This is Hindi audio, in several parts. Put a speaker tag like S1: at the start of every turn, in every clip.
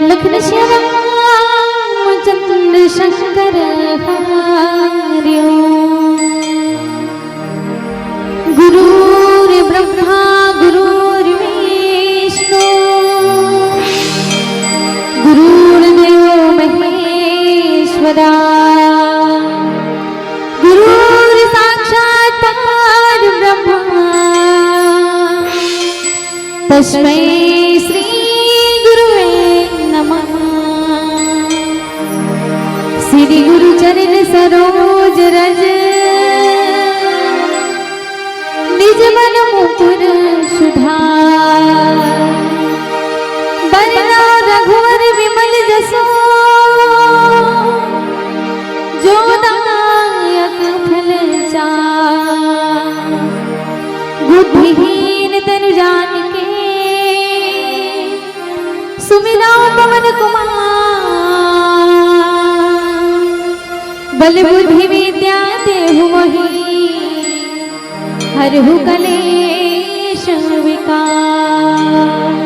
S1: लखन श्याम चंद्र शंकर हरिओ गुरुर्ब्रह्मा गुरुर्विष्णु गुरुर्देवो महेश्वरा गुरुर्साक्षात् परब्रह्मा तस्मै श्री गुरुवे नमः। श्री गुरु चरण सरोज रज निज मन मुकुर सुधार बरना रघुवर विमल जसो जो दायक फल चार बुद्धिहीन तनु जानिके सुमिरा पवन कुमार बल बुद्धि विद्या देहु मोहि हरहु कलेश विकार।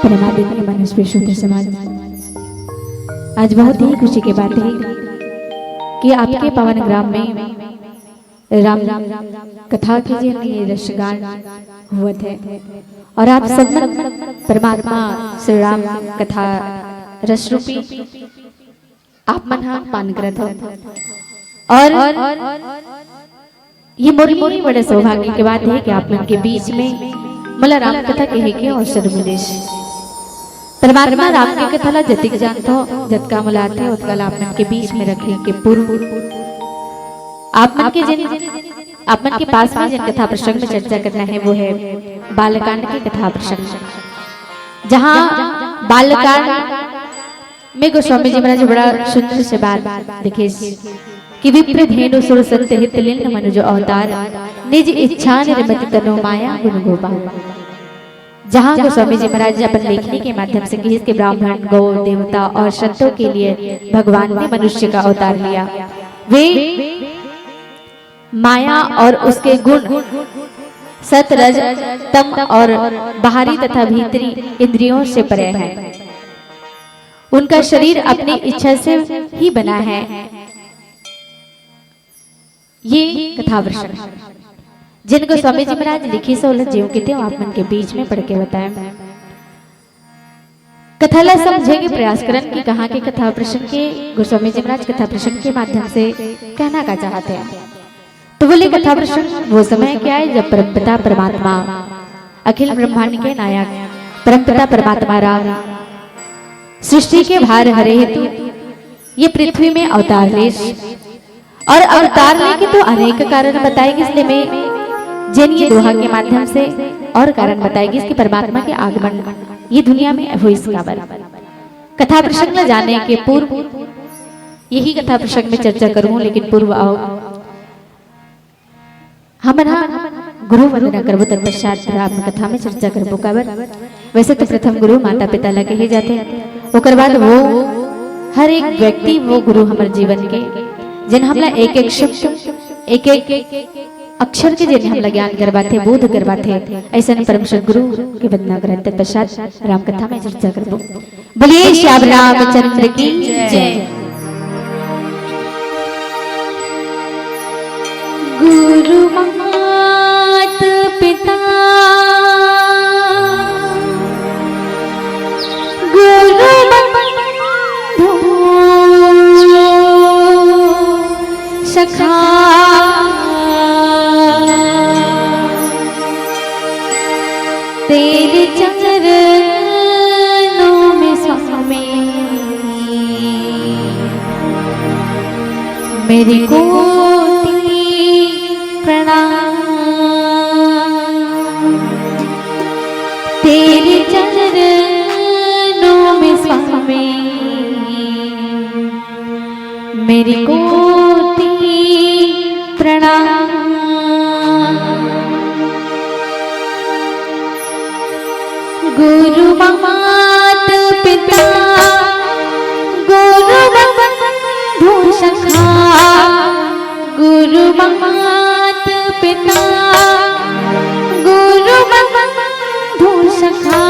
S1: परमादित्य मनुष्य शुद्ध समाज, आज बहुत ही खुशी की बात है कि आपके पावन ग्राम में राम कथा के लिए रसगान हुआ थे और आप सब परमात्मा श्री राम कथा रस रूपी आप मन पान करत हो और ये मोरी बड़े सौभाग्य की बात है कि आप मन के बीच में मला राम कथा कहे के अवसर मिले। परमात्मा राम के कथा ला जतिक जानतो जतका मुलाते उतका आप मन के बीच में रखे के पूर्व आप मन के पास में जिन कथा प्रसंग में चर्चा करना है वो है बालकांड की कथा प्रसंग, जहाँ बालकांड में गोस्वामी जी महाराज बड़ा सुंदर से बात लिखे कि विप्र धेनु सुर संत हित लिन्न मनुज अवतार निज इच्छा निर्मति तनो माया गुण गोपाल। जहाँ गोस्वामी जी महाराज अपन लेखनी के माध्यम से किस के ब्राह्मण गौ देवता और संतों के लिए भगवान ने मनुष्य का अवतार लिया। वे माया और उसके गुण सत रज तम और बाहरी तथा भीतरी इंद्रियों से परे है। उनका शरीर अपनी इच्छा से ही बना है। ये कथा प्रसंग जिनको स्वामी जी महाराज लिखी सोलह जीव के थे आप मन के बीच में पढ़ के बताए कथा ला समझेंगे प्रयास करन की कहाँ के कथा प्रसंग के गोस्वामी जी महाराज कथा प्रसंग के माध्यम से कहना का चाहते हैं। तो बोले कथा प्रसंग वो समय क्या है जब परमपिता परमात्मा अखिल ब्रह्मांड के नायक परमपिता परमात्मा राम सृष्टि के भार हरे हेतु ये पृथ्वी में अवतार ले और अवतार लेके तो अनेक कारण बताएगी, इसलिए मैं जिन ये दोहा के माध्यम से और कारण बताएगी इसकी परमात्मा के आगमन ये दुनिया में हुई इसका कथा प्रसंग न जाने के पूर्व यही कथा प्रसंग में चर्चा करूं, लेकिन पूर्व आओ हमारा गुरु वंदना करबो तत्पश्चात राम कथा में चर्चा करबो। काबर वैसे तो प्रथम गुरु माता पिता लगे ही जाते हैं, ओकर बाद वो हर एक व्यक्ति वो गुरु हमारे जीवन के जिन हमला एक एक शब्द एक एक अक्षर के जिन हमला ज्ञान करवाते बोध करवाते ऐसा परम सदगुरु के वंदना करें तत्पश्चात राम कथा में चर्चा करबो। बोलिए श्याम रामचंद्र की जय। गुरु मात पिता गुरु बंधु सखा तेरे चरणों में स्वामी मेरी कोटि प्रणाम। तेरे चरणों में स्वामी मेरी कोटि प्रणाम। गुरु मात पिता गुरु बंधु सखा गुरु मात पिता गुरु बंधु सखा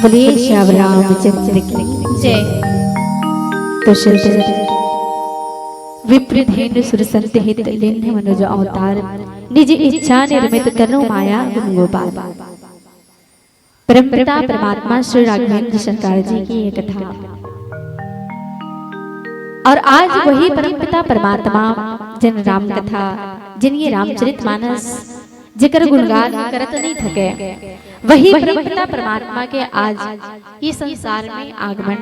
S1: बोलिए श्याम रामचंद्र की जय। तो विप्रधेनु सुरसंत हित लिन्ह मनुज अवतार निज इच्छा निर्मित करो माया गुण गोपाल। परमपिता परमात्मा श्री राघवेंद्र सरकार जी की ये कथा, और आज वही परमपिता परमात्मा जिन राम कथा, जिन ये रामचरितमानस जिक्र गुणगान करत नहीं थके, वही परमपिता परमात्मा के आज ये संसार में आगमन,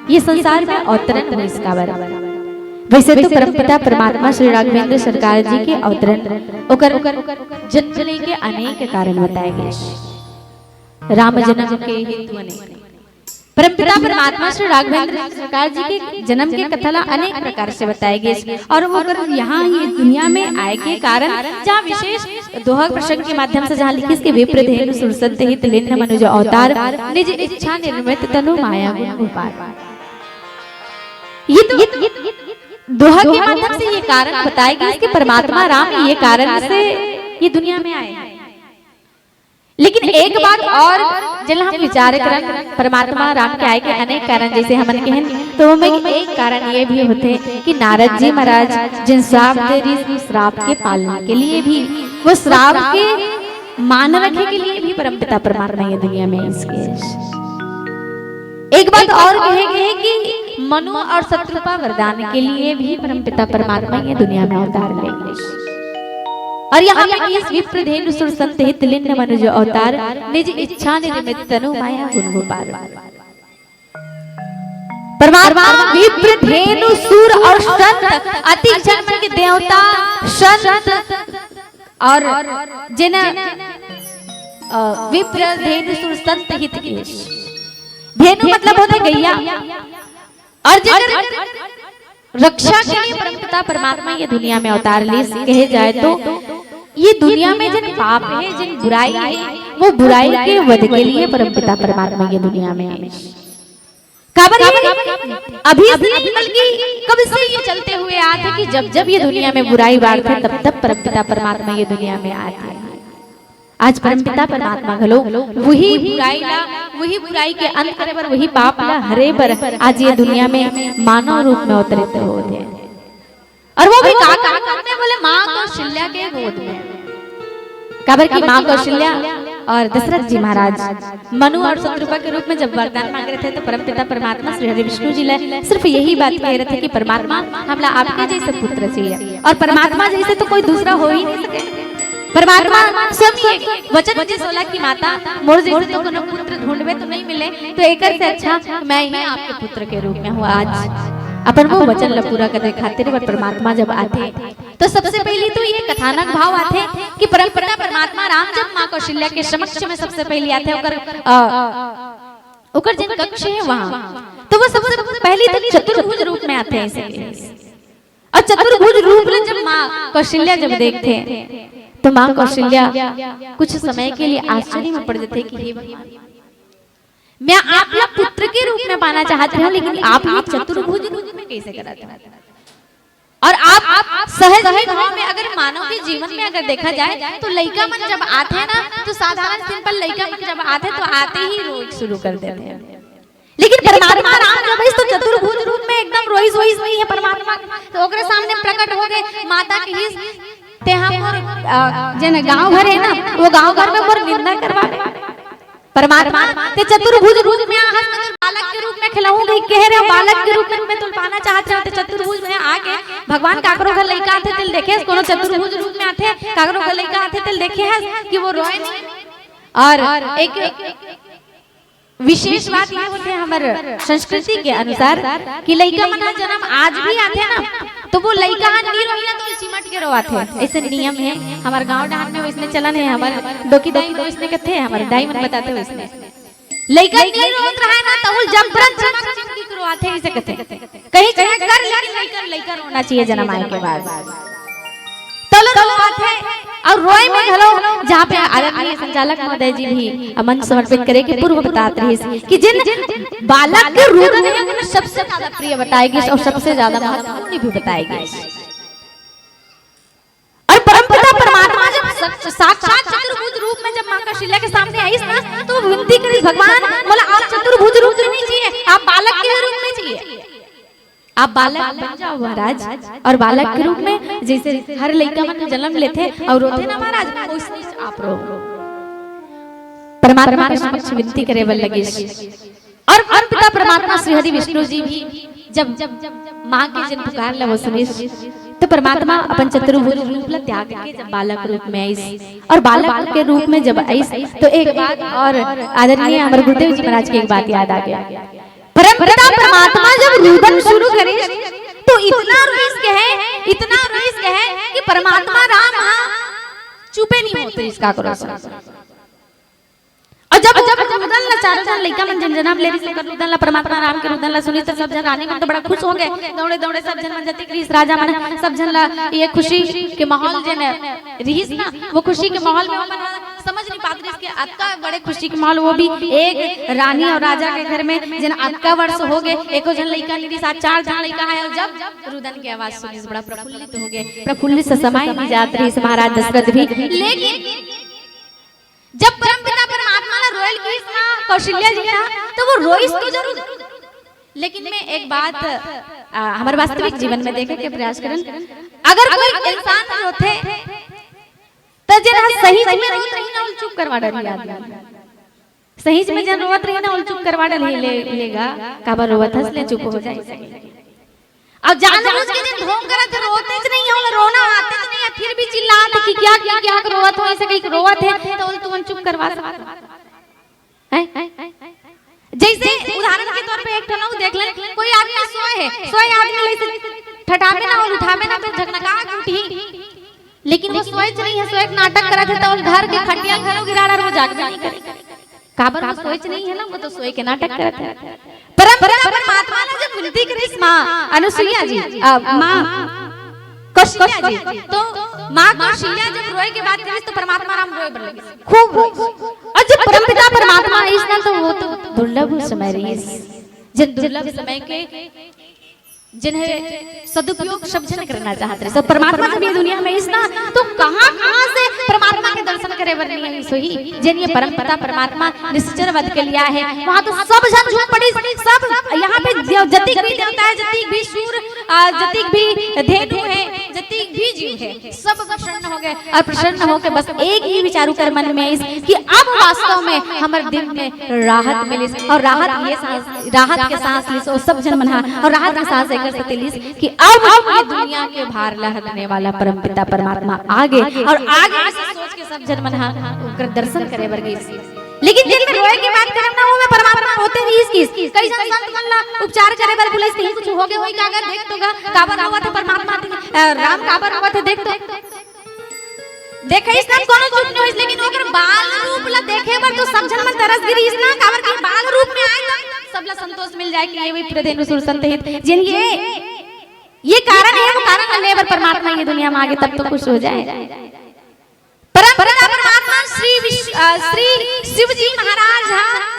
S1: ये संसार में अवतरण हुए इसका बराबर। वैसे तो परमपिता परमात्मा श्री राघवेंद्र सरकार जी के अवतरण ओकर जन्म के अनेक कारण बताए गए। राम जन्म के हेतु अनेक, परमपिता परमात्मा श्री राघवेंद्र सरकार जी के जन्म के कथा अनेक प्रकार से बताए गए, और वो यहाँ ये दुनिया में आए के कारण जहाँ विशेष दोहा प्रसंग के माध्यम से जहाँ लिखी इसके विप्रधेनु सुरसंत हित लिन्ह मनुज अवतार निज इच्छा निर्मित तनु माया गुण गोपाल। ये दोहा के माध्यम से ये कारण बताए गए कि परमात्मा राम ये कारण से ये दुनिया में आए। लेकिन एक बात और जब हम विचार करें परमात्मा राम के आए के अनेक कारण जैसे हमन के हैं, तो में एक कारण ये भी होते कि नारद जी महाराज जिन श्राप दे रही श्राप के पालन के लिए भी, वो श्राप के मान रखे के लिए भी परमपिता परमात्मा ये दुनिया में इसके। एक बात और कहेंगे कि मनु और शत्रुपा वरदान के लिए भी परमपिता परमात्मा ये दुनिया में अवतार लेंगे। और यहाँ पे इस विप्रधेनु सुरसंत हित लिन्ह मनुज अवतार निज इच्छा निर्मित तनु माया गुण गोपाल। परमात्मा विप्रधेनु सुर और संत अति जन्म के देवता संत, और जिन विप्रधेनु सुरसंत हित के, धेनु मतलब होता गैया, और जिन रक्षा के लिए परमपिता परमात्मा ये दुनिया में अवतार ले कहे जाए तो ये दुनिया में जिन पाप है, जिन बुराई है, वो बुराई के वध के लिए परमपिता परमात्मा ये दुनिया में आए। अभी बल्कि कब से ये चलते हुए आते कि जब जब ये दुनिया में बुराई बाढ़ते तब तब परमपिता परमात्मा ये दुनिया में आते। आज परमपिता परमात्मा घलो वही बुराई के अंत करे पर, वही पाप ला हरे पर आज ये दुनिया में मानव रूप में अवतरित होते हैं। और वो भी का करते बोले माँ कौशल्या के गोद में, काबर की माँ कौशल्या और दशरथ जी महाराज मनु और शत्रुपा के रूप में जब वरदान मांग रहे थे, तो परमपिता परमात्मा श्री हरि विष्णु जी ने सिर्फ यही बात कह रहे थे कि परमात्मा हमला आपके जैसे पुत्र चाहिए, और परमात्मा जैसे तो कोई दूसरा हो ही नहीं सके। परमात्मा स्वयं वचन मुझे सोला की माता मोर जैसे तो कोनो पुत्र ढूंढवे तो नहीं मिले, तो एक से अच्छा मैं ही आपके पुत्र के रूप में हूँ। आज अपन वो वचन ला पूरा करने खातिर परमात्मा जब आते तो सबसे पहले तो ये कथानक भाव आते कि परमपिता परमात्मा राम जब माँ कौशल्या के समक्ष में सबसे पहले आते ओकर जिन कक्ष है वहाँ, तो वो सबसे पहले तो चतुर्भुज रूप में आते हैं। और चतुर्भुज रूप में जब माँ कौशल्या जब देखते तो माँ कौशल्या कुछ समय के लिए आश्चर्य में पड़ जाते कि हे भगवान, मैं आपला पुत्र के रूप में पाना चाहती हूँ, लेकिन आप ये चतुर्भुज रूप में कैसे कराते हैं? और आप सहज भाव में अगर मानव के जीवन में अगर देखा जाए तो लड़का मन जब आते हैं ना, तो साधारण सिंपल लड़का मन जब आते हैं तो आते ही रोज शुरू कर देते हैं। लेकिन परमात्मा राम जब इस तो चतुर्भुज रूप में एकदम रोइस नहीं है परमात्मा, तो ओकरे सामने प्रकट हो गए माता के ही ते हम जन गांव घर है ना, वो गांव घर में मोर निंदा करवा परमात्मा ते चतुर्भुज रूप में आहत में बालक के रूप में खिलाऊंगी, कह रहे बालक के रूप में तुम पाना चाहते हो, चतुर्भुज में आके भगवान काकरो का लड़का आते तिल देखे कोनो चतुर्भुज रूप में आते काकरो का लड़का आते तिल देखे है कि वो रोए नहीं। और एक विशेष बात ये होते हैं हमारे संस्कृति के अनुसार कि लड़का मना जन्म आज भी आते हैं ना, तो वो लड़का नहीं रोइना तो चिमट के रोआते हैं, ऐसे नियम है हमारे गांव डांड में, वैसने चलन है। हमारे डोकी दाई तो वैसने कहते हैं, हमारे दाई मन बताते वैसने लड़का नहीं रोत रहा है ना तो जबरन चिमटी के रोआते हैं, ऐसे कहते हैं। कहीं चाहे कर लड़का रोना चाहिए जन्म आए के बाद, तो बात है। और रोए में घलो जहाँ पे आदरणीय संचालक महोदय जी भी मंच समर्पित करे के पूर्व बताते रहे कि जिन बालक के रुदन है उन्हें सबसे ज्यादा प्रिय बताएगी और सबसे ज्यादा महत्वपूर्ण भी बताएगी। और परमपिता परमात्मा जब साक्षात चतुर्भुज रूप में जब माँ कौशल्या के सामने आई ना तो वो विनती करी, भगवान बोला आप चतुर्भुज रूप में नहीं चाहिए, आप बालक के रूप में चाहिए, आप बालक बन जाओ महाराज। और बालक के रूप में जैसे हर लड़का मन जन्म लेते और रोते ना महाराज, वैसे आप रो। परमात्मा के समक्ष विनती करे बल लगे। और पिता परमात्मा श्री हरि विष्णु जी भी जब माँ के जन पुकार ला वो सुने तो परमात्मा अपन चतुर्भुज रूप ला त्याग के जब बालक रूप में आई, और बालक के रूप में जब आई तो एक बात और आदरणीय हमारे गुरुदेव जी महाराज की एक बात याद आ गया। परमपिता परमात्मा जब रुदन शुरू करे तो इतना रिस्क है कि परमात्मा राम चुपे नहीं होते इसका करो। और जब रुदन ला चारों जन लइका मन जन जन्म ले रही रुदन ला परमात्मा राम के रुदन ला सुनी तो सब जन रानी मन तो बड़ा खुश हो गए, दौड़े दौड़े सब जन मन जति क्रिस राजा मन सब जन ला ये खुशी के माहौल जन रहीस ना, वो खुशी के माहौल में मन समझ नहीं पाते इसके अक्का बड़े खुशी के माहौल, वो भी एक रानी और राजा के घर में जन अक्का वर्ष हो गए, एको जन लइका नहीं साथ 4 जन लइका है। और जब रुदन की आवाज सुनी बड़ा प्रफुल्लित हो गए, प्रफुल्लित से समय भी जात रही महाराज दशरथ भी। लेकिन जब परमपिता परमात्मा ने रोयल किस ना कौशल्या जी ना तो वो रोइस तो जरूर, लेकिन मैं एक बात हमारे वास्तविक जीवन में देखे के प्रयास करन, अगर कोई इंसान रोते तो जरा सही में रोत रही ना चुप करवा डर आदमी, सही में जन रोत रही ना चुप करवा डर लेगा काबा रोवत हंस ले चुप हो जाए। अब जानबूझ के जन ढोंग करत रोते ज नहीं होला, रोना आते ज नहीं, फिर भी चिल्लात कि क्या रोवत हो, ऐसे कहीं रोवत है तो तुम चुप करवा है। जैसे उदाहरण के तौर पे एक ठनाऊ देख ले, कोई आदमी सोए आदमी ले ठठामे ना और उठावे ना तो झकनका उठी, लेकिन वो सोए नहीं है, सोए नाटक करत है तो घर के खटिया घरो गिराड़ा रो जाग नहीं करे, काबर वो सोच नहीं है ना, वो तो सोए के नाटक करत है। परमात्मा ने जब विनती करी माँ अनुसुईया जी माँ कौशल्या जी, तो माँ कौशल्या जब रोए के बात करी तो परमात्मा राम रोए बन लगे, खूब रोए। और जब परमपिता परमात्मा इस ना तो वो तो दुर्लभ समय रही, जिन दुर्लभ समय के जिन्हें सदुपयोग सब जन करना चाहते रहे, सब परमात्मा जब ये दुनिया में इस ना तो कहाँ से परमात्मा के दर्शन करे बर नहीं आई सोही, जिन ये परमपिता परमात्मा निश्चर वध के लिया है वहाँ तो सब जन झूम पड़ी, सब यहाँ पे जतिक भी देवता है, जतिक भी सूर, जतिक भी धेनु है, जतिक भी जीव है, सब प्रसन्न हो गए। और प्रसन्न होकर बस एक ही विचारू कर मन में इस कि अब वास्तव में हमारे दिल में राहत मिली, और राहत के सांस ली सब जन मना, और राहत के सांस कर सतेलिस कि अब ये दुनिया के भार लहरने वाला परमपिता परमात्मा आगे और आगे सोच के सब जन मना उनकर दर्शन करे बर गई। लेकिन जिन में रोए की बात करम ना, वो में परमात्मा होते ही इसकी कई जन संत मन ला उपचार करे बर पुलिस कहीं कुछ हो गए होई का, अगर देख तो काबर हुआ था परमात्मा राम काबर हुआ था देख तो देखे इस ना कोनो चुप नहीं, लेकिन ओकर बाल रूप ला देखे बर तो सब जन मन तरस गिरी इस ना, काबर के बाल रूप में आए तो सबला संतोष मिल जाए कि ये भी प्रदेनु सुर संत हित जिन ये कारण है, वो कारण लेबर परमात्मा ये दुनिया में आगे तब तो खुश हो जाए। परमपिता परमात्मा श्री शिव जी महाराज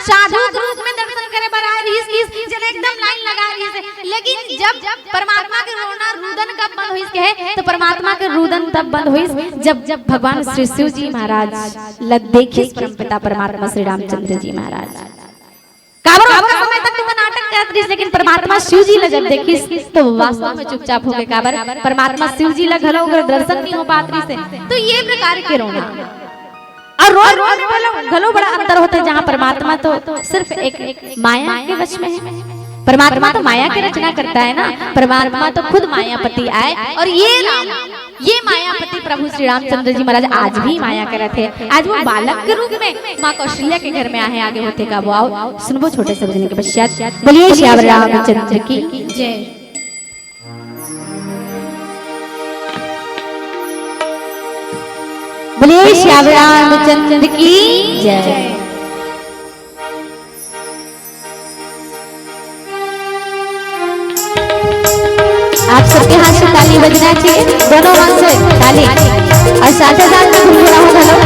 S1: साधु रूप में दर्शन करे बरा जन एकदम लाइन लगा रही है, लेकिन जब परमात्मा के रोना रुदन कब बंद हुई है तो परमात्मा के रुदन तब बंद हुई जब भगवान श्री शिव जी महाराज लग देखिए परमपिता परमात्मा श्री रामचंद्र जी महाराज काबर समय तक तो नाटक करत रही, लेकिन परमात्मा शिव जी जब देखिस तो वास्तव में चुपचाप हो गए, काबर परमात्मा शिव जी घलो दर्शन नहीं हो पात रही से। तो ये प्रकार के रोना और रो घलो बड़ा अंतर होता है, जहाँ परमात्मा तो सिर्फ एक माया के वश में है, परमात्मा तो माया की रचना करता है ना, परमात्मा तो खुद मायापति आए, और ये मायापति प्रभु श्री रामचंद्र जी महाराज आज भी माया करत है, आज वो बालक के रूप में माँ कौशल्या के घर में आए आगे होते का वो आओ सुनबो छोटे से बजने के पश्चात। बोलिए श्री रामचंद्र की जय। बोलिए श्री रामचंद्र की जय। आप सबके हाथ से ताली बजना चाहिए, दोनों हाथ से ताली, और साथ ही साथ में घुमरा हो घलो।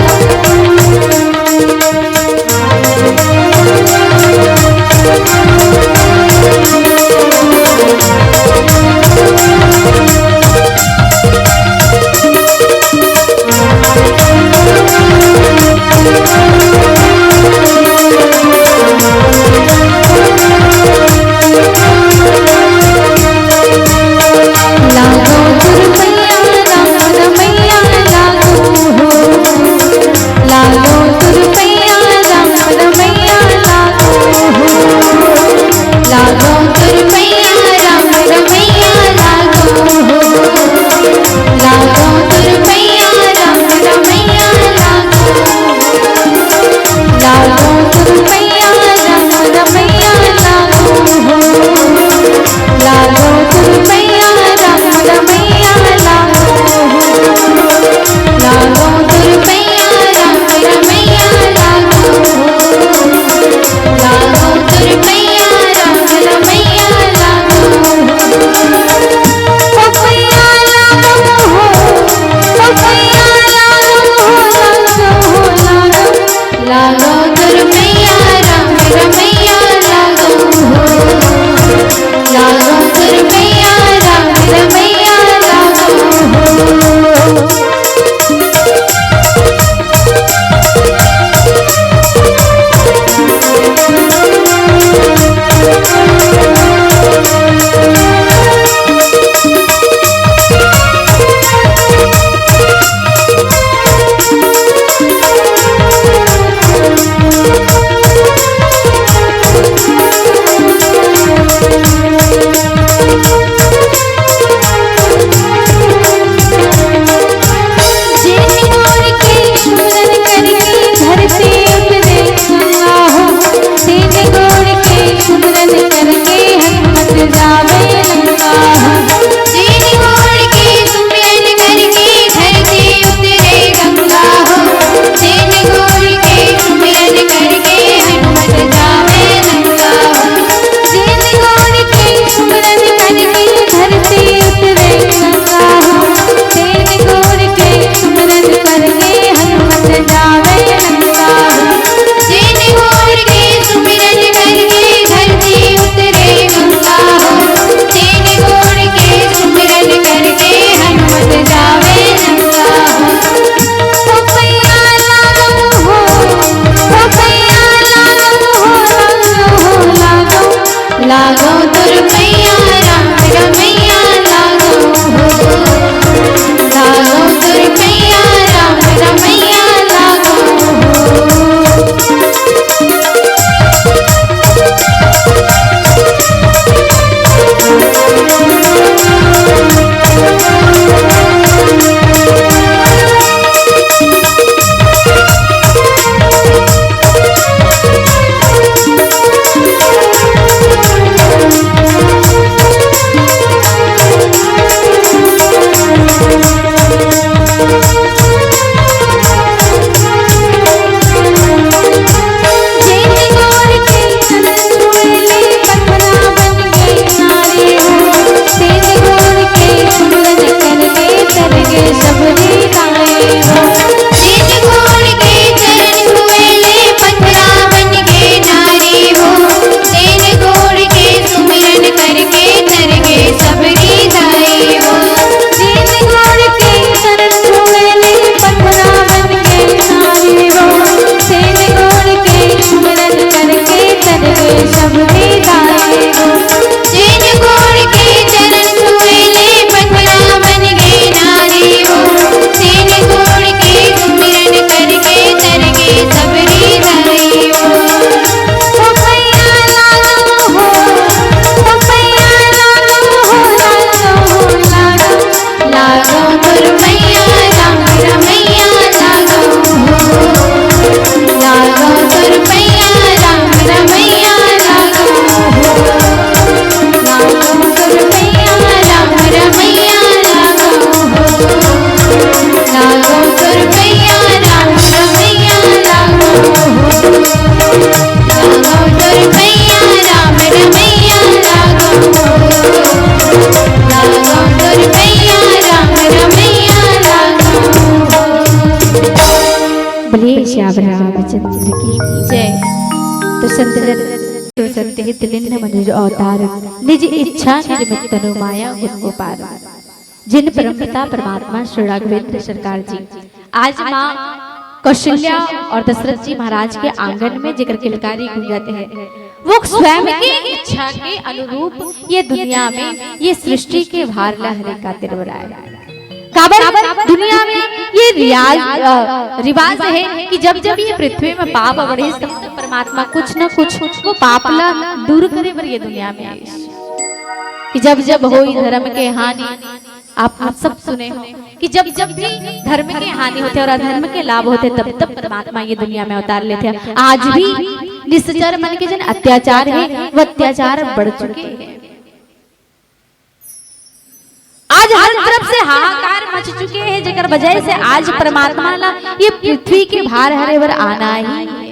S1: बोले श्याम रामचंद्र की जय। तो संत हित लिन्न मनुज अवतार, निज इच्छा निर्मित तनु माया गुण गोपार। जिन परमपिता परमात्मा श्री राघवेंद्र सरकार जी आज माँ कौशल्या और दशरथ जी महाराज के आंगन में जिक्र किलकारी गूंजते हैं, वो स्वयं की इच्छा के अनुरूप ये दुनिया में ये सृष्टि के भार लहरे का तिरवराए। काबर दुनिया में ये रिवाज है कि जब जब ये पृथ्वी में पाप बढ़े तब परमात्मा कुछ न कुछ वो पाप ला दूर करे पर ये दुनिया में आए कि जब जब हो धर्म के हानि, आप सब सुने हो कि जब जब भी धर्म के हानि होते और अधर्म के लाभ होते तब तब परमात्मा ये दुनिया में अवतार लेते हैं। आज भी निश्चर मन के जन अत्याचार है वो अत्याचार बढ़ चुके हैं। आज हर तरफ से हाहाकार मच चुके हैं, जेकर वजह से आज परमात्मा ला ये पृथ्वी के भार हरे भर आना ही है।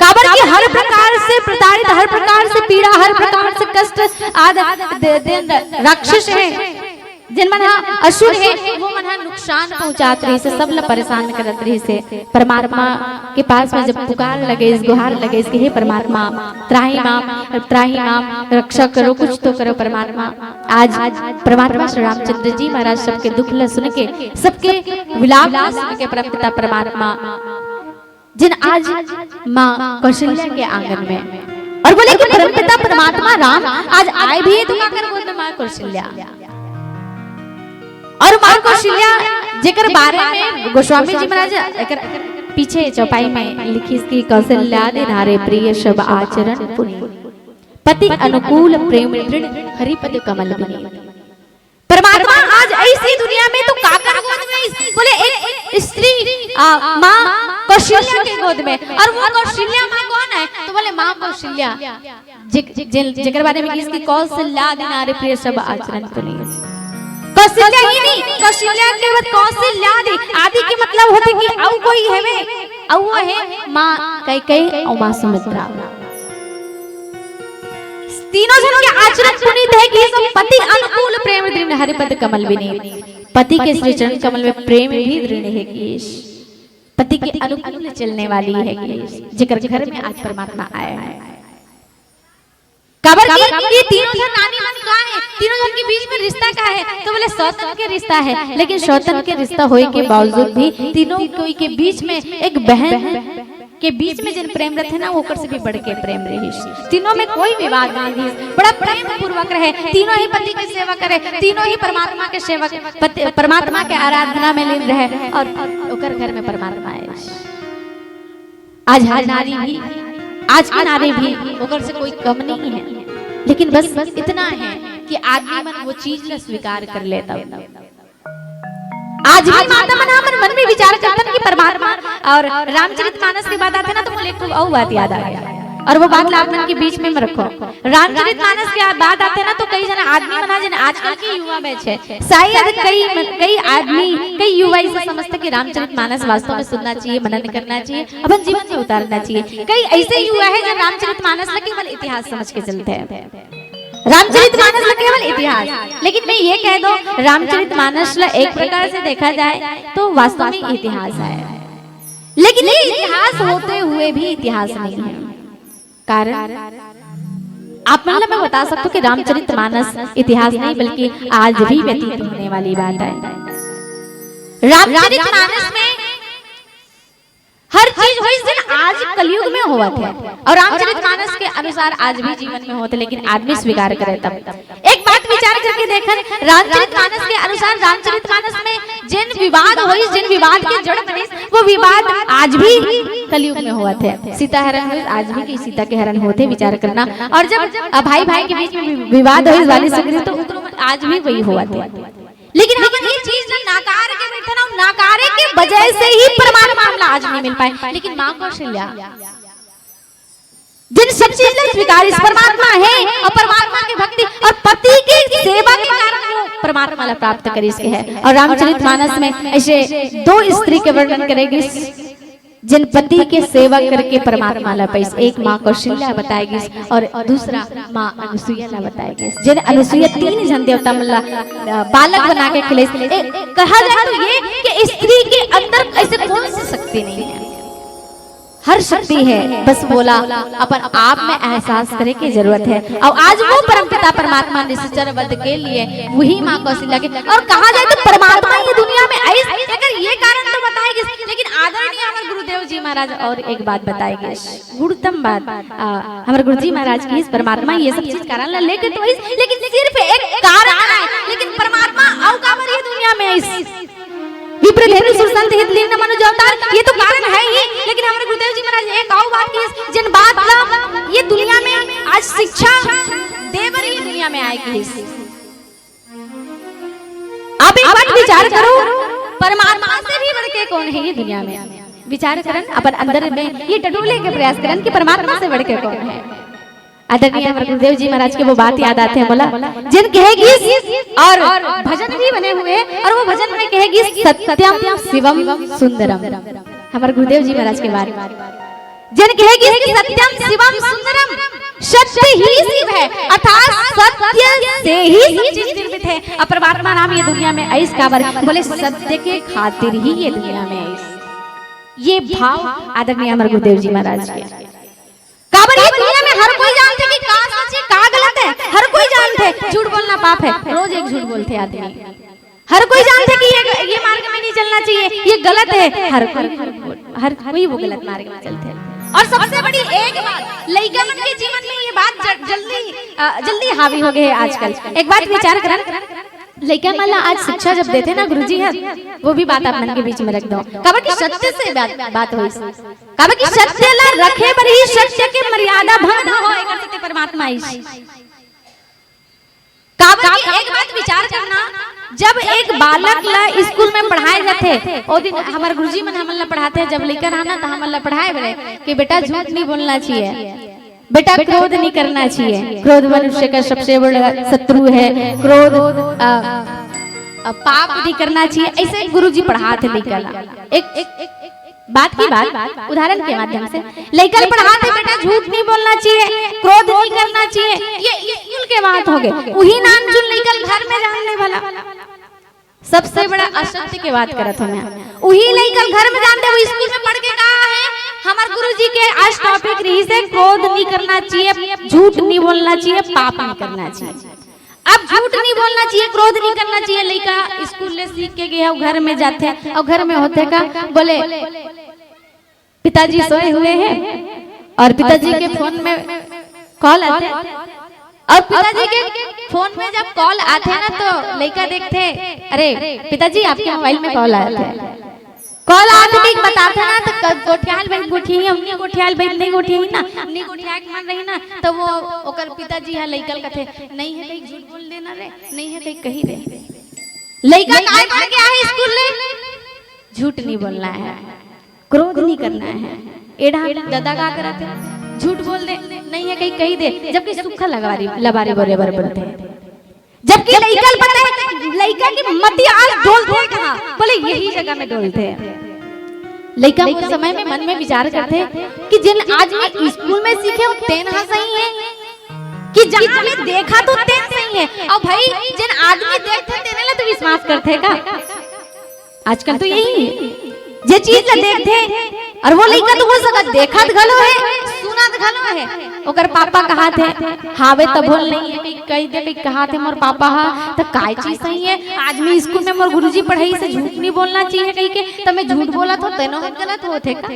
S1: काबर की हर प्रकार से प्रताड़ित, हर प्रकार से पीड़ा, हर प्रकार से कष्ट आदि राक्षस है, जिन मन असुर है वो मन नुकसान पहुंचात रही से, सब ला परेशान करत रही से। परमात्मा के पास में जब पुकार लगे, इस गुहार लगे इसके, हे परमात्मा त्राही माम रक्षा करो, कुछ तो करो परमात्मा। आज परमात्मा श्री रामचंद्र जी महाराज सबके दुख ला सुन के, सबके विलाप सुन के परमपिता परमात्मा जिन आज माँ कौशल्या के आंगन में और बोले कि परमपिता परमात्मा राम आज आए भी है तो क्या कर बोलते माँ कौशल्या। और माँ कौशल्या जेकर बारे में गोस्वामी जी महाराज पीछे चौपाई में लिखी इसकी, कौशल्या दे नारे प्रिय सब आचरण पुनि, पति अनुकूल प्रेम दृढ़ हरिपद कमल बनी। परमात्मा आज ऐसी दुनिया में तो काकर गोद में बोले एक स्त्री माँ कौशल्या के गोद में, और वो कौशल्या माँ कौन है तो बोले माँ कौशल्या जेकर बारे में इसकी कौशल्या दे नारे प्रिय सब आचरण पुनि। कौशल्या ही नहीं, कौशल्या के बाद कौशल्या आदि, आदि के मतलब होते कि औ कोई है वे, औ वो है माँ कैकेयी और माँ सुमित्रा। तीनों जन के आचरण पुनीत है कि सब पति अनुकूल प्रेम दृढ़ हरिपद कमल विनीत। पति के श्री चरण कमल में प्रेम भी दृढ़ है कि पति के अनुकूल चलने वाली है कि जिक्र घर में आज परमात्मा आया है। काबर की ये तीनों जन नानी मन का है, तीनों जन के बीच में रिश्ता का है तो बोले सौतन के रिश्ता है, लेकिन सौतन के रिश्ता होए के बावजूद भी तीनों कोई के बीच में एक बहन के बीच में जिन प्रेम रहते ना वो कर से भी बढ़ के प्रेम रही। तीनों में कोई विवाद नहीं, बड़ा प्रेम पूर्वक रहे, तीनों ही पति की सेवा करे, तीनों ही परमात्मा के सेवक, परमात्मा के आराधना में लीन रहे और ओकर घर में परमात्मा है। आज हर नारी भी, आज की नारी भी ओकर से कोई कम नहीं है, लेकिन बस इतना है कि आदमी मन वो चीज ला स्वीकार कर लेता। आज भी माता मन में विचार करता कि परमात्मा और रामचरितमानस की बात आते ना तो मुझे एक और बात याद आ गया, और वो बात आप मन के बीच में रखो। रामचरितमानस की बात आते ना तो कई जन आदमी मना जन आजकल के युवा बैच है, शायद कई आदमी कई युवा इसे समझते कि रामचरितमानस वास्तव में सुनना चाहिए, मनन करना चाहिए, अपन जीवन में उतारना चाहिए। कई ऐसे युवा है जो रामचरितमानस केवल इतिहास समझ के चलते हैं, रामचरितमानस केवल इतिहास। लेकिन मैं ये कह दो रामचरितमानस एक प्रकार से देखा जाए तो वास्तव में इतिहास है, लेकिन ये इतिहास होते हुए भी इतिहास नहीं है। कारण आप मतलब मैं बता सकता हूँ कि रामचरितमानस इतिहास नहीं बल्कि आज भी व्यतीत होने वाली बात है। रामचरितमानस में हर चीज हो इस दिन आज कलयुग में हुआ था और रामचरितमानस के अनुसार आज भी जीवन में होते, लेकिन आदमी स्वीकार करे तब। एक बात विचार करके देखन, रामचरितमानस के अनुसार रामचरितमानस में जिन विवाद हो, जिन विवाद के जड़ बने वो विवाद आज भी कलयुग में हुआ थे। सीता हरण हुई, आज भी की सीता के हरण होते, विचार करना। और जब भाई भाई के बीच में विवाद हुई वाली संग्रह तो आज भी वही हुआ था। लेकिन हम ये चीज नाकार के बैठे ना, नाकारे के वजह से ही परमात्मा मामला आज नहीं मिल पाए। लेकिन माँ कौशल्या जिन सब चीज स्वीकार इस परमात्मा है और परमात्मा की भक्ति और पति की सेवा के कारण वो परमात्मा ला प्राप्त करे इसके है। और रामचरितमानस में ऐसे दो स्त्री के वर्णन करेगी जिन पति के सेवा करके परमात्मा ला पैस, एक माँ कौशल्या बताएगी और दूसरा माँ अनुसुईया ला बताएगी। जिन अनुसुईया 3 जन देवता मला बालक बना के खिले। कहा जाए तो ये कि स्त्री के अंदर ऐसे कौन सी शक्ति नहीं है, हर शक्ति है, बस बोला अपन आप में एहसास करे की जरूरत है। और आज वो परमपिता परमात्मा निश्चर वध के लिए वही माँ कौशल्या के, और कहा जाए तो परमात्मा ये दुनिया में आई, अगर ये कारण तो बताएगी, लेकिन आदरणीय हमारे गुरुदेव जी महाराज और एक बात बताएगी, गुरुतम बात हमारे गुरु जी महाराज की, इस परमात्मा ये सब चीज कारण लेके तो लेकिन सिर्फ एक कारण है, लेकिन परमात्मा आओ काबर ये दुनिया में आई विप्रधेनु सुरसंत हित लीन मनुज अवतार, ये तो कारण है ही, लेकिन हमारे गुरुदेव जी महाराज एक और बात की, जिन बात ला ये दुनिया में आज शिक्षा देवर ही दुनिया में आएगी। आप एक बात विचार करो, परमात्मा से भी बढ़ के कौन है ये दुनिया में, विचार करन अपन अंदर में ये टटोले के प्रयास करन कि परमात्मा से बढ़ के कौन है। आदरणीय हमारे गुरुदेव जी महाराज के वो बात याद आते हैं, बोला जिन कहेगी और भजन भी बने हुए, और वो भजन में कहेगी सत्यम शिवम सुंदरम, हमारे गुरुदेव जी महाराज के बारे में जिन कहेगी सत्यम शिवम सुंदरम, सत्य ही शिव है, अर्थात सत्य से ही सब चीज निर्मित है। और परमात्मा नाम ये दुनिया में ऐस काबर, बोले सत्य के खातिर ही ये दुनिया में ऐस, ये भाव आदरणीय हमारे गुरुदेव जी महाराज के काबर ये दुनिया में हर कोई जानते कि का सच है का गलत है, हर कोई जानते झूठ बोलना पाप है, रोज एक झूठ बोलते आदमी, हर कोई जानते कि ये मार्ग में नहीं चलना चाहिए, ये गलत है, हर कोई वो गलत मार्ग में चलते हैं। और सबसे बड़ी एक बात, लइका मन के जीवन में ये बात जल्दी हावी हो गए आजकल। एक बात विचार करन, लइका माला आज शिक्षा जब देते ना गुरुजी है, वो भी बात आप मन के बीच में रख दो, काबर कि सत्य से बात होई, काबर कि सत्य ला रखे पर ही सत्य के मर्यादा भंग ना हो, एकर सत्य परमात्मा आई। काबर कि एक बात विचार करना, जब एक बालक ला स्कूल में पढ़ाए जाते, ओ दिन हमारे गुरुजी मन हमन ला पढ़ाते हैं, जब लेकर आना तो हमन ला पढ़ाए बड़े कि बेटा झूठ नहीं बोलना चाहिए, बेटा क्रोध नहीं करना चाहिए, क्रोध मनुष्य का सबसे बड़ा शत्रु है, क्रोध पाप नहीं करना चाहिए, ऐसे गुरुजी पढ़ाते लेकर। एक बात की बात उदाहरण के माध्यम से लेकर पढ़ाते, बेटा झूठ नहीं बोलना चाहिए, क्रोध नहीं करना चाहिए, ये स्कूल के बात हो गए, वही नाम जो लेकर घर में जानने वाला सबसे बड़ा असत्य के बात करत हो, वही लेकर घर में जानते, वो स्कूल में पढ़ के कहा है हमारे गुरुजी के आज टॉपिक रही से क्रोध नहीं करना चाहिए, झूठ नहीं बोलना चाहिए, पाप नहीं करना चाहिए। अब झूठ नहीं बोलना चाहिए, क्रोध नहीं करना चाहिए, लड़का स्कूल ले सीख के गया, घर में जाते और घर में होते का बोले पिताजी सोए हुए हैं, और पिताजी के फोन में कॉल आते, और पिताजी के फोन में जब कॉल आते हैं ना तो लड़का देखते, अरे पिताजी आपके मोबाइल में कॉल आया था, कॉल आते भी बताते ना तो गोठियाल भाई गोठी है, हमनी गोठियाल भाई नहीं गोठी है ना, हमनी गोठिया के मान रही ना, तो वो ओकर पिताजी है लइकल कथे नहीं है, कहीं झूठ बोल देना रे, नहीं है कहीं कही रे, लइका काय पढ़ के आए स्कूल ले, झूठ नहीं बोलना है, क्रोध नहीं करना है, एड़ा दादा का करते झूठ बोल दे, नहीं है कहीं कही दे, जबकि सुखा लबारी बोले बोलते हैं, जबकि लइकल पता है लइका की मति आज डोलते कहां, बोले यही जगह में डोलते हैं। लइका उस समय में मन में विचार करते कि जिन आज मैं स्कूल में सीखे वो तेन हा सही है, कि जहां में देखा तो तेन सही है, और भाई जिन आदमी देखते तेने ला तो विश्वास करते का, आजकल तो यही जे चीज ला देखते, और वो लइका तो हो सकत देखत घलो है, सुनत घलो है, ओकर पापा कहा थे हावे त बोल नहीं है, कही दे कहा थे मोर पापा हा, तो काय चीज सही है, आज मैं स्कूल में मोर गुरुजी पढ़ाई से झूठ नहीं बोलना चाहिए कही के, तो मैं झूठ बोला तो तेनो हाथ गलत होते का,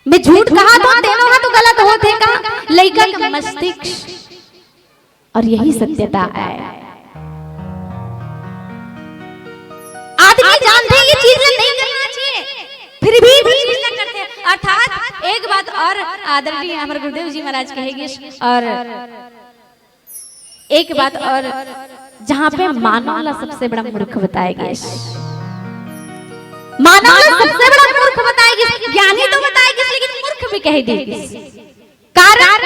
S1: मैं झूठ कहा तो तेनो हाथ तो गलत होते का, लइका का मस्तिष्क और यही सत्यता है। आदमी जानते ये चीज नहीं करना चाहिए, फिर भी चीज न करते, अर्थात एक बात और आदरणीय हमारे गुरुदेव जी महाराज कहेंगे, और एक बात और जहां पे मानव ला सबसे बड़ा मूर्ख बताएंगे, मानव ला सबसे बड़ा मूर्ख बताएंगे, ज्ञानी तो बताएंगे लेकिन मूर्ख भी कह देगी, कारण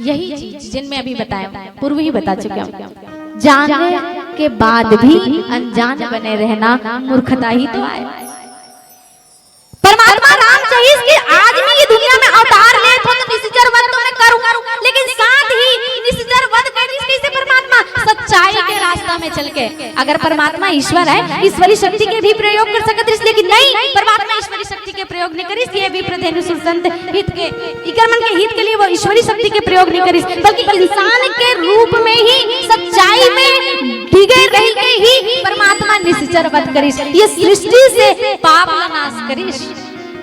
S1: यही चीज जिनमें अभी बताया पूर्व ही बता चुके हूं, जानने के बाद भी अनजान बने रहना मूर्खता ही तो है। करूं, लेकिन साथ ही निश्चर वध करी कैसे परमात्मा सच्चाई के रास्ता में चल के। अगर परमात्मा ईश्वर है, ईश्वरी शक्ति के भी प्रयोग कर सकत, लेकिन नहीं, परमात्मा ईश्वरी शक्ति के प्रयोग नहीं करिस। ये भी प्रधेनु सुरसंत हित के इकर मन के हित के लिए वो ईश्वरी शक्ति के प्रयोग नहीं करिस, बल्कि इंसान के रूप में ही सच्चाई में डिगे रह के ही परमात्मा निश्चर वध करिस। ये सृष्टि से पाप का नाश करिस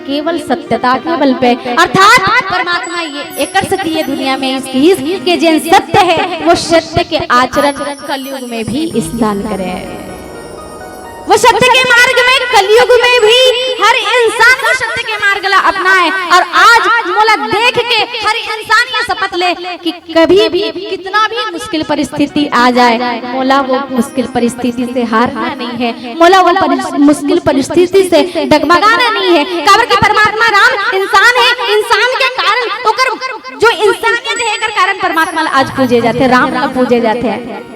S1: केवल सत्यता के बल पे। अर्थात परमात्मा ये एक कर सकती है दुनिया में इसकी के जिन सत्य है वो सत्य के आचरण कलयुग में भी स्नान करे। वो सत्य के मार्ग में कलयुग में भी हर इंसान को सत्य के मार्ग ला अपनाए। और आज मोला देख के हर इंसान ये शपथ ले कि कभी भी कितना भी मुश्किल परिस्थिति आ जाए, मोला वो मुश्किल परिस्थिति से हारना नहीं है, मोला वो मुश्किल परिस्थिति से डगमगाना नहीं है। काबर की परमात्मा राम इंसान है, इंसान के कारण ओकर जो इंसानियत है एकर कारण परमात्मा आज पूजे जाते, राम ला पूजे जाते हैं।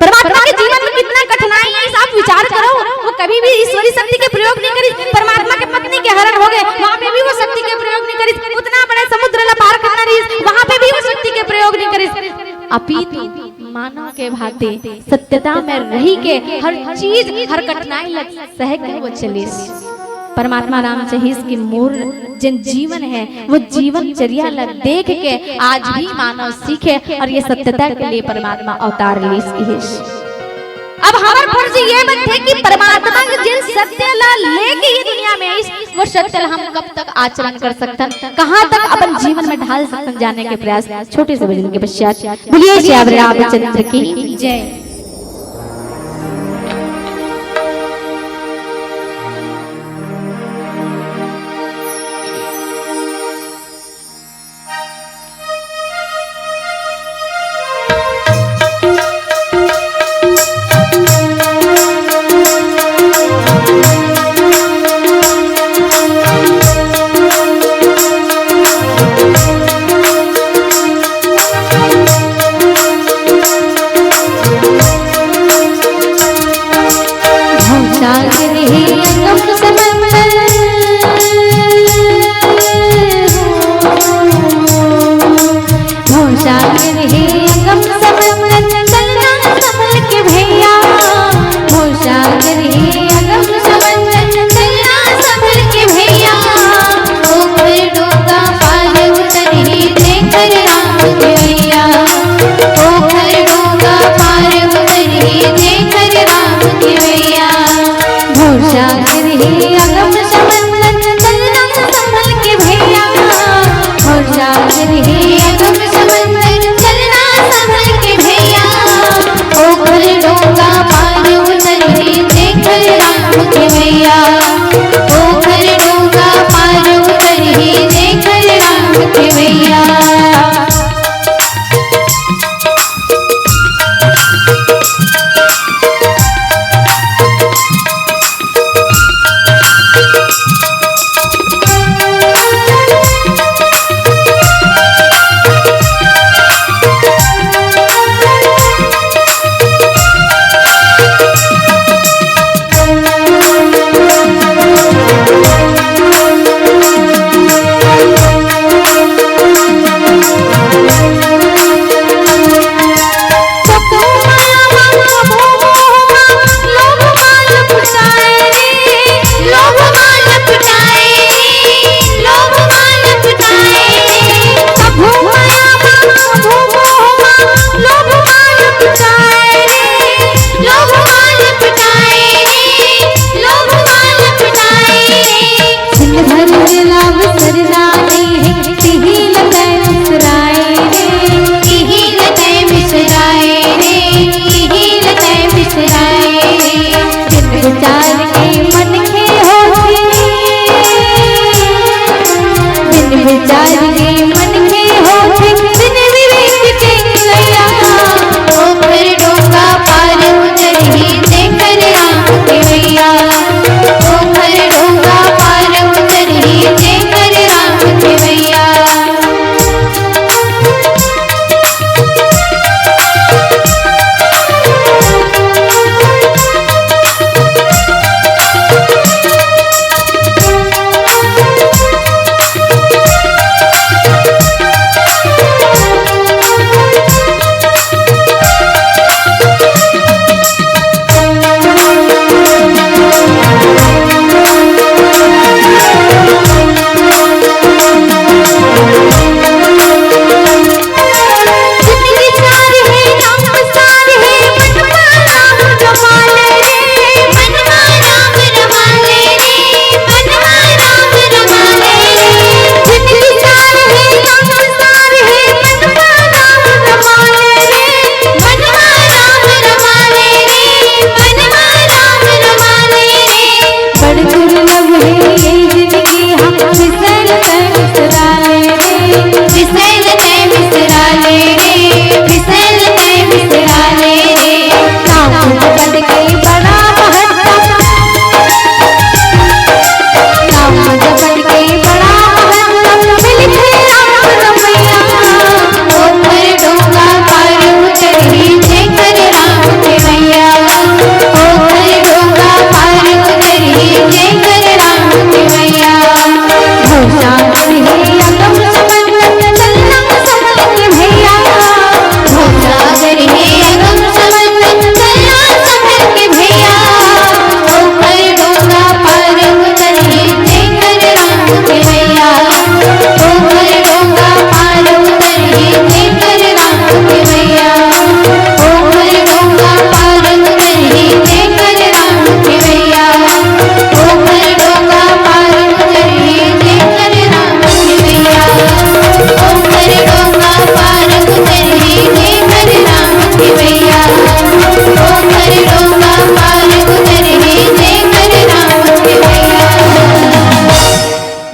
S1: परमात्मा के जीवन में कितना कठिनाई है, आप विचार करो। वो कभी भी ईश्वरी शक्ति के प्रयोग नहीं करी। परमात्मा के पत्नी के हरण हो गए, वहाँ पे भी वो शक्ति के प्रयोग नहीं करी। उतना बड़े समुद्र ला पार करना रही, वहाँ पे भी वो शक्ति के प्रयोग नहीं करी। अपितु मानव के भांति सत्यता में रही के हर चीज हर कठिनाई लग सह के वो चली। परमात्मा राम चाहिए कि मोर जिन जीवन है वो जीवन चर्या लग देख के आज भी मानव सीखे और ये सत्यता के लिए परमात्मा अवतार ली। अब हमारा फर्ज ये बनते कि परमात्मा जिन सत्य ला लेके ये दुनिया में इस वो सत्य हम कब तक आचरण कर सकतन, कहाँ तक अपन जीवन में ढाल सकतन, जाने के प्रयास छोटे से भजन के पश्चात बोलिए श्री रामचंद्र की जय।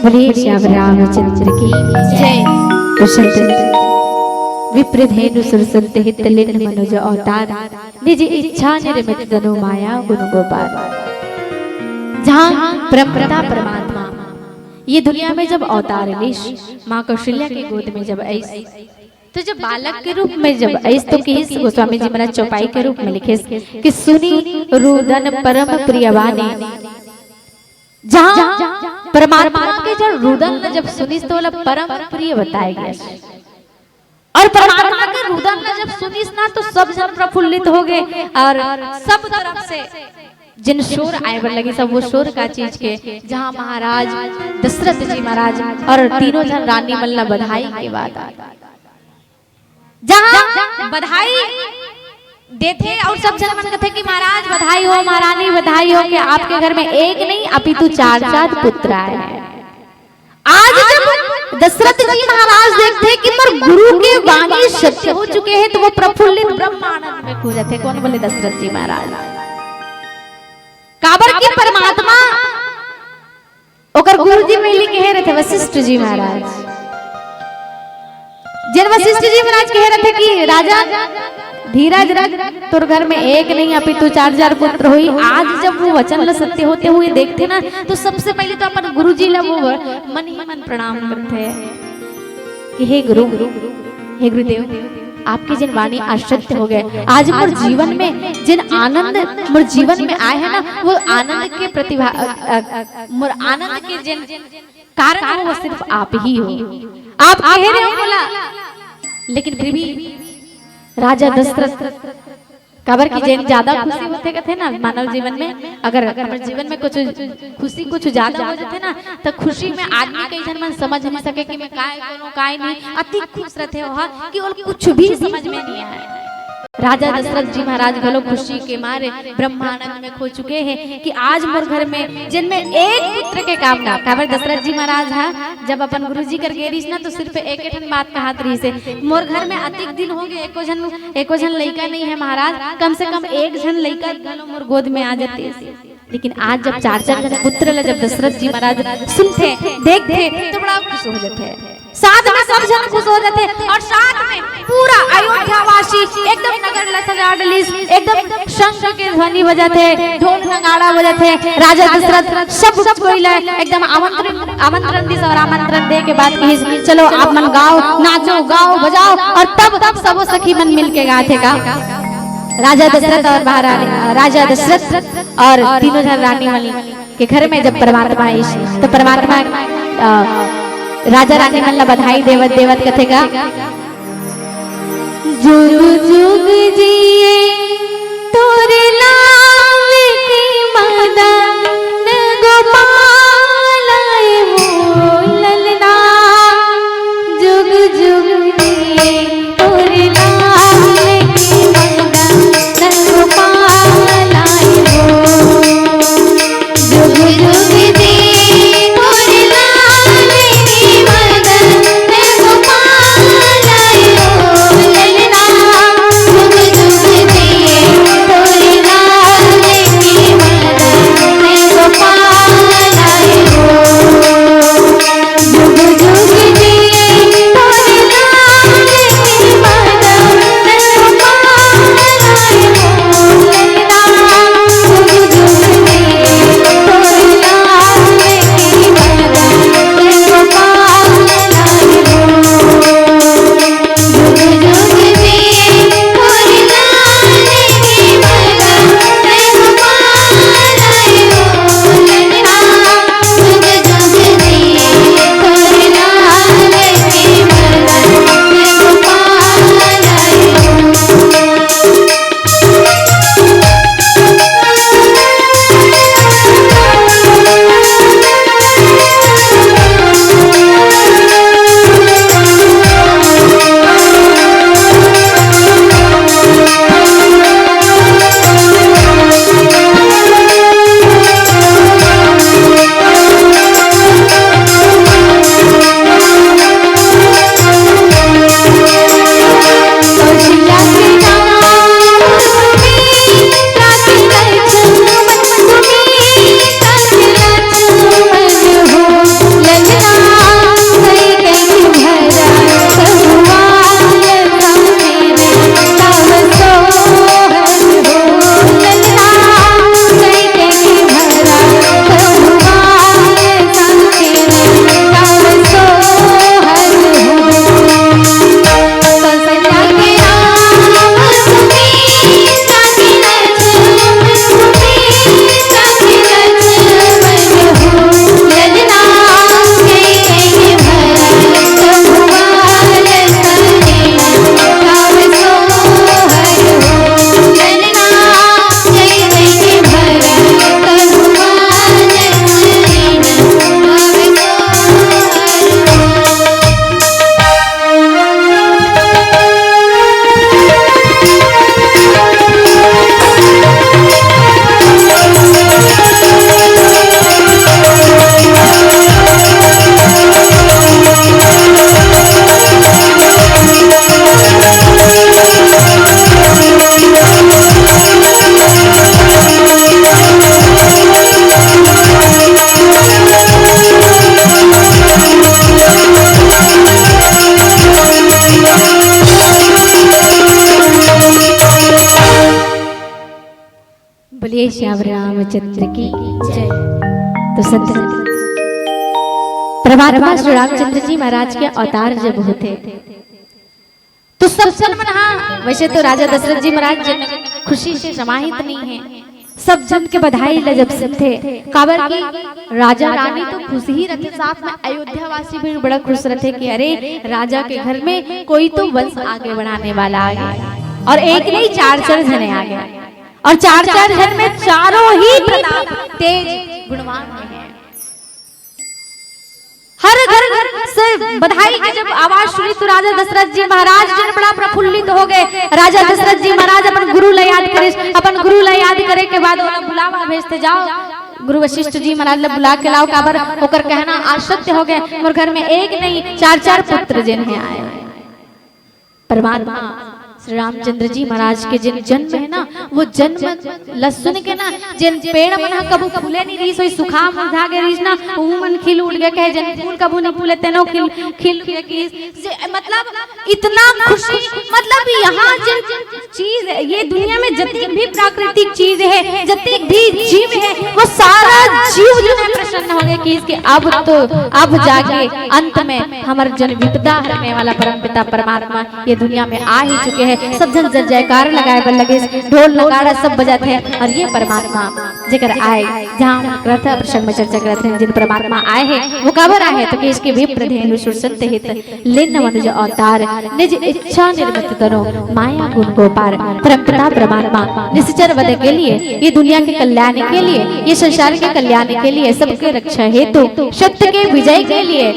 S1: बोलिए श्याम रामचंद्र की जय। विप्रधेनु सुरसंत हित लिन मनुज अवतार निज इच्छा निर्मित तनु माया गुण गोपाल। जहाँ परमपिता परमात्मा ये दुनिया में जब अवतार लिश माँ कौशल्या के गोद में जब ऐस तो जब बालक के रूप में जब ऐस तो किस गोस्वामी जी महाराज चौपाई के रूप में लिखे कि सुनी रुदन परम प्रियवानी। जहाँ परमात्मा के जब रुदन जब सुनी तो बोला परम प्रिय बताया गया और परमात्मा के रुदन जब सुनीस ना तो सब जन प्रफुल्लित हो गए और सब तरफ से जिन शोर आए बर लगे सब वो शोर का चीज के जहाँ महाराज दशरथ जी महाराज और तीनों जन रानी मल्ला बधाई के बाद जहाँ बधाई देते और सब जन मन कहते कि महाराज बधाई हो महारानी बधाई हो कि आपके घर में एक नहीं अपितु चार चार पुत्र आए हैं। आज जब दशरथ जी महाराज देखते कि पर गुरु के वाणी सत्य हो चुके हैं तो वो प्रफुल्लित ब्रह्मानंद में खो जाते। कौन बोले? दशरथ जी महाराज। काबर की परमात्मा ओकर गुरु जी मिली कह रहे थे वशिष्ठ जी महाराज। जिन वशिष्ठ जी महाराज कह रहे थे कि राजा धीरज रख तोर घर में एक नहीं अपितु चार चार पुत्र हुई। आज जब वो वचन सत्य होते हुए देखते ना तो सबसे पहले तो अपन गुरु जी ला वो मन ही मन प्रणाम करते हैं कि हे गुरु हे गुरुदेव आपके जिन वाणी आश्चर्य हो गए। आज मोर जीवन में जिन आनंद मोर जीवन में आए हैं ना वो आनंद के प्रतिभा मोर आनंद के जिन कारण वो सिर्फ आप ही हो। आप कह रहे हो बोला लेकिन फिर भी राजा दशरथ काबर की जैन ज्यादा खुशी होते कहते ना मानव जीवन में अगर हमारे जीवन में कुछ खुशी कुछ ज्यादा हो जाते ना तो खुशी में आदमी कई जन मन समझ नहीं सके कि मैं काय कोनो काय नहीं अति खुश रहते हो कि और कुछ भी समझ में नहीं आए। राजा दशरथ जी महाराज घलो खुशी के मारे ब्रह्मानंद में खो चुके हैं कि आज मोर घर में जिनमें एक पुत्र के कामना काबर दशरथ जी महाराज है जब अपन गुरु जी कर गेरिस ना तो सिर्फ एक ठन बात कहत रही से मोर घर में अधिक दिन हो गए एको जन लड़का नहीं है महाराज कम से कम एक जन लड़का घलो मोर गोद में आ जाते। लेकिन आज जब चार चार जन पुत्र जब दशरथ जी महाराज सुनते देखते तो बड़ा खुश हो जाते हैं। साथ में सब जन खुश हो जाते और साथ में पूरा अयोध्यावासी एकदम नगर सजा डलिस एकदम शंख के ध्वनि बजाते ढोल नगाड़ा बजाते राजा दशरथ सब कोई एकदम आमंत्रण दिस और आमंत्रण दे के बाद कही चलो आप मन गाओ नाचो गाओ बजाओ और तब सब सखी मन मिल के गाते का राजा दशरथ और महारानी राजा दशरथ और तीनों जन रानी मल के घर में जब परमात्मा आई तो परमात्मा राजा रानी मल्ला बधाई देवत देवत कथेगा जुग जुग जिए तोरे लाल की मदन गोपाल वो ललना जुग जुग जिए तोरे लाल की मदन गोपाल वो जुग जुग जिए तोरे लाल की मदन गोपाल वो ललना जुग जुग जिए तोरे लाल की मदन बोलिए श्याम रामचंद्र की जय। तो संत परमात्मा श्री रामचंद्र जी महाराज के अवतार जब होते तो सब जन मना, वैसे तो राजा दशरथ जी महाराज खुशी से समाहित नहीं है, सब जन के बधाई लजब से थे। काबर की राजा रानी तो खुश ही रहते, साथ में अयोध्या वासी भी बड़ा खुश रहते कि अरे राजा के घर में कोई तो वंश आगे बढ़ाने वाला आ गया। और एक नहीं 4 जने आ गए, और 4 जन में चारों ही प्रताप तेज गुणवान हैं। हर घर से बधाई की जब आवाज सुनी तो राजा दशरथ जी महाराज जन बड़ा प्रफुल्लित हो गए। राजा दशरथ जी महाराज अपन गुरु ला याद करे, अपन गुरु ला याद करे के बाद ओला बुलावा भेजते, जाओ गुरु वशिष्ठ जी महाराज ला बुला के लाओ। काबर ओकर कहना आज सत्य हो गए, मोर घर में एक नहीं 4 पुत्र जिन है आए। परमात्मा श्री रामचंद्र जी महाराज के जिन जन्म है ना, वो जन्म लसुन के ना जिन पेड़ मना कबू फूले नहीं रही, सोई सुखा मुरझा गए रही ना, वो मन खिल उठ गए कहे जन फूल कबू नहीं फूले तेनो खिल गए की। मतलब इतना खुशी, मतलब यहाँ जिन चीज ये दुनिया में जितनी भी प्राकृतिक चीज है, जितनी भी जीव है, वो सारा जीव जो है प्रसन्न हो गए कि इसके अब जाके अंत में हमारे जन विपदा हरने वाला परम पिता परमात्मा ये दुनिया में आ ही चुके हैं। सब जन जय जयकार लगाए पर लगे, ढोल नगाड़ा सब बजाते हैं। और ये परमात्मा जेकर आए, जहाँ कथा प्रसंग में चर्चा करते हैं, जिन परमात्मा आए हैं वो काबर आए हैं तो कि इसके विप्र धेनु सुरसंत हित लेन मनुज अवतार निज इच्छा निर्मित तनो माया गुण को पार। परम पिता परमात्मा निश्चर वध के लिए, ये दुनिया के कल्याण के लिए, ये संसार के कल्याण के लिए, सबके रक्षा हेतु, सत्य के विजय के लिए,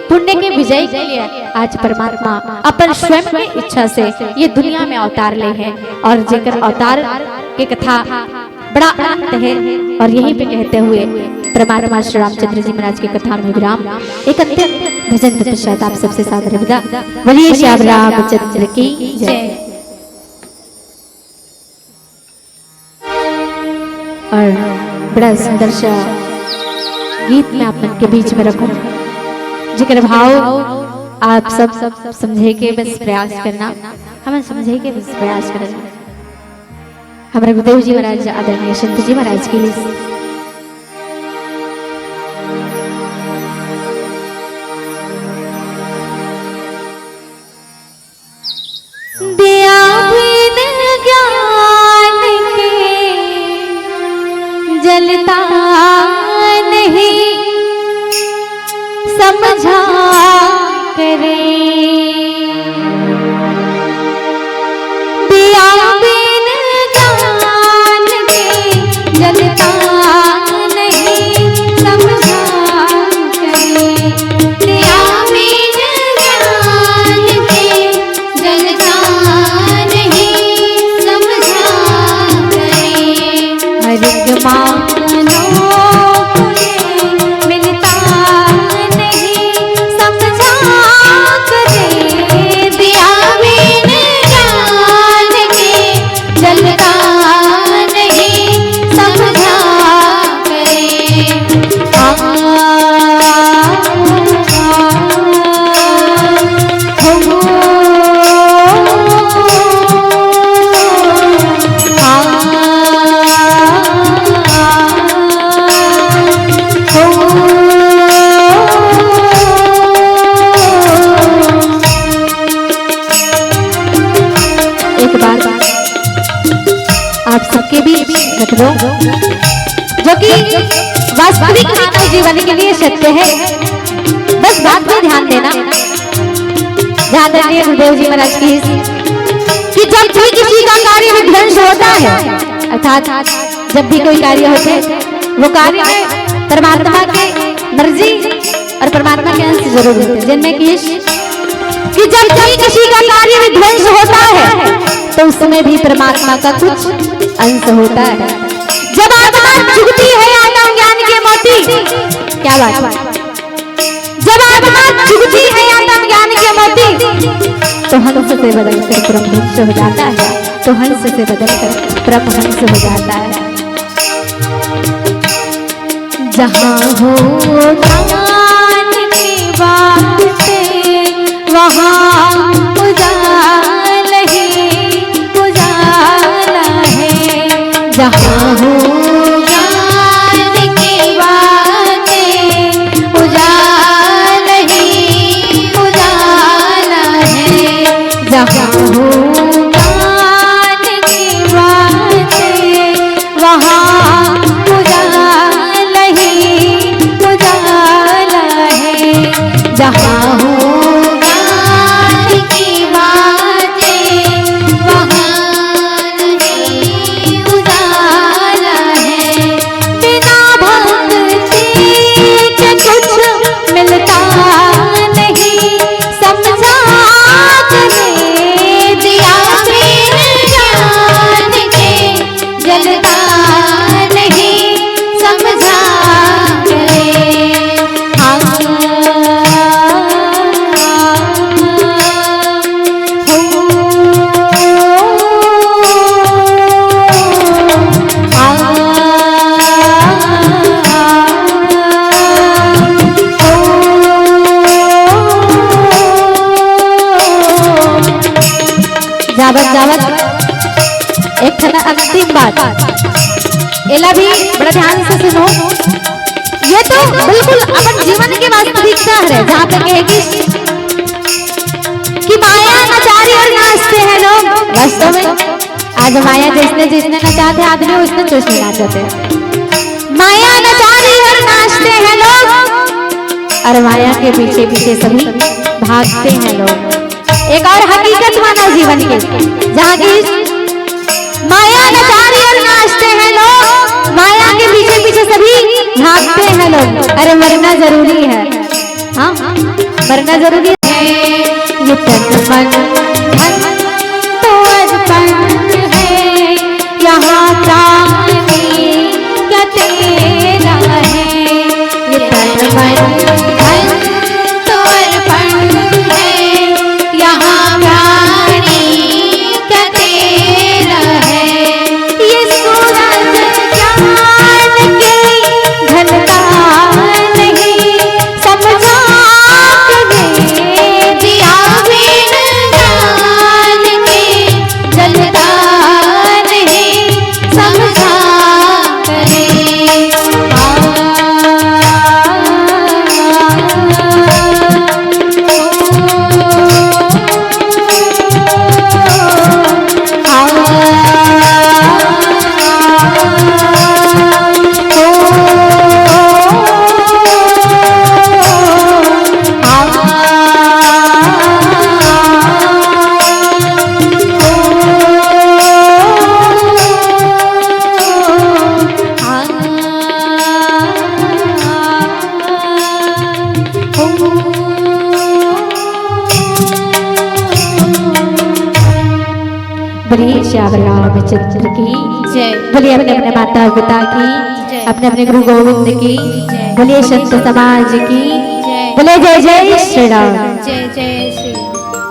S1: पुण्य के विजय के लिए आज परमात्मा अपन स्वयं की इच्छा से ये दुनिया में अवतार ले हैं। और जेकर अवतार के कथा बड़ा अनंत है। और यहीं पे कहते हुए परमात्मा श्री रामचंद्र जी महाराज की कथा में विराम, एक अंतिम भजन के पश्चात आप सबसे सादर विदा। बोलिए श्याम रामचंद्र की जय। और बड़ा सुंदर सा गीत में आप मन के बीच में रखूं, जिक्र भाव आप सब समझे के बस प्रयास करना, हमें समझे के बस प्रयास करना। हमारे गुरुदेव जी महाराज आदरणीय संत जी महाराज के लिए जलता नहीं समझा करे, दिया बिन ज्ञान के जलता नहीं समझा करे, दिया बिन ज्ञान के जलता नहीं समझा करे। हर मानो आप सबके भी रख दो, जो कि वास्तविक मानव जीवन के लिए सत्य है। बस बात में ध्यान देना, ध्यान रखिए गुरुदेव जी महाराज की कि जब भी किसी का कार्य विध्वंस होता है, अर्थात जब भी कोई कार्य होते वो कार्य में परमात्मा के मर्जी और परमात्मा के अंश जरूर होते हैं, जिनमें कि जब भी किसी का कार्य विध्वंस होता है तो उसमें भी परमात्मा का कुछ अंश होता है। जब आत्मा चुगती है आत्म ज्ञान के मोती, क्या बात, जब आत्मा चुगती है आत्म ज्ञान के मोती तो हंस से बदलकर परमहंस हो जाता है, तो हंस से बदलकर परमहंस हो जाता है। जहाँ हो ज्ञान की बात वहाँ उजाला है, जहाँ हो गावत गावत एक ठना अंतिम बात एला भी बड़ा ध्यान से सुनो। ये तो बिल्कुल अपन जीवन की वास्तविकता है, जहाँ पे कहेगी कि माया नचारी और नाचते हैं लोग। वास्तव में आज माया जिसने जिसने नचाते आदमी उसने चुसने नाचते। माया नचारी और नाचते हैं लोग, और माया के पीछे पीछे सभी भागते हैं लोग। एक और हकीकत मानो जीवन की, जहाँ की माया नचारी और नाचते हैं लोग, माया के पीछे पीछे सभी भागते हैं लोग। अरे मरना जरूरी है, हाँ मरना जरूरी है। ये तन मन धन तो अर्पण है, यहाँ प्राणी क्या तेरा है। ये तन मन धन तो अर्पण है, यहाँ प्राणी क्या तेरा है। ये सूरज ज्ञान की घनता नहीं, समझा के दिया बिन ज्ञान की जलता नहीं, समझा करे। बोलिए श्याम रामचंद्र की जय। बोलिए अपने अपने माता पिता की, अपने अपने गुरु गोविंद की, बोलिए संत समाज की, बोले जय जय श्री राम।
S2: जय जय श्री